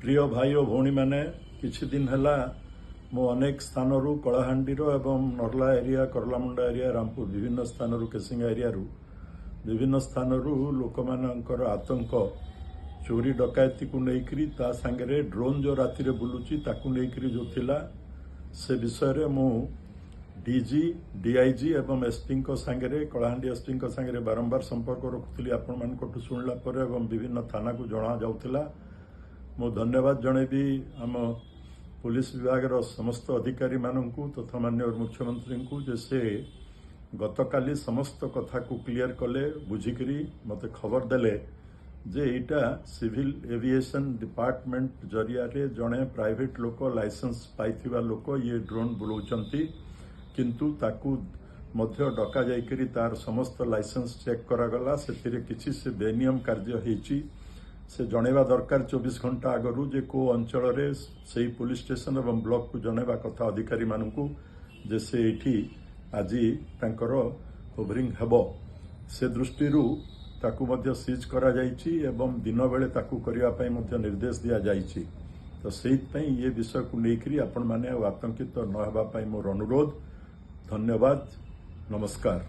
प्रिय भाई और भौणी मैंने किछि दिन हैला मो अनेक स्थान कलाहांडीर एवं नर्ला एरिया करलामुंडा एरिया रामपुर विभिन्न स्थान केसिंगा एरिया विभिन्न स्थान लोक मानकर आतंक चोरी डकायती को लेकर ता सांगे ड्रोन जो राति रे बुलुची ताकू लेकर जो थिला से विषय मु डीजी डीआईजी एवं एसपी सांगे कलाहांडी एसपी सांगे बारंबार संपर्क रखुली आपण मान शुणला विभिन्न थाना को जना जाउथिला मु धन्यवाद जनइबी आम पुलिस विभाग समस्त अधिकारी मानू तथा माननीय मुख्यमंत्री को जे से गतकाली समस्त कथा को क्लियर कले बुझिकी मते खबर देले जे एटा सिविल एविएशन डिपार्टमेंट जरिया रे जड़े प्राइवेट लोक लाइसेंस पाइथिबा लोक ये ड्रोन बुलाउचंती किंतु ताकू मध्य डका जाइकरी तार समस्त लाइसेंस चेक करागला से किछि से बेनियम कार्य हेची से जनवा दरकार 24 घंटा आगरू जे को अंचल रे से पुलिस स्टेशन एवं ब्लॉक को जनवा कथा अधिकारी मानू जे से एठी आज तांकर ओभरिंग हेबो से दृष्टि ताकू मध्य सीज करा जाइछि एवं दिन बेले ताकू करिया पई मध्य निर्देश दिया जाइछि। तो सेहि ये विषय को लेकर आपण माने आतंकित न हेबा पई मोर अनुरोध। धन्यवाद, नमस्कार।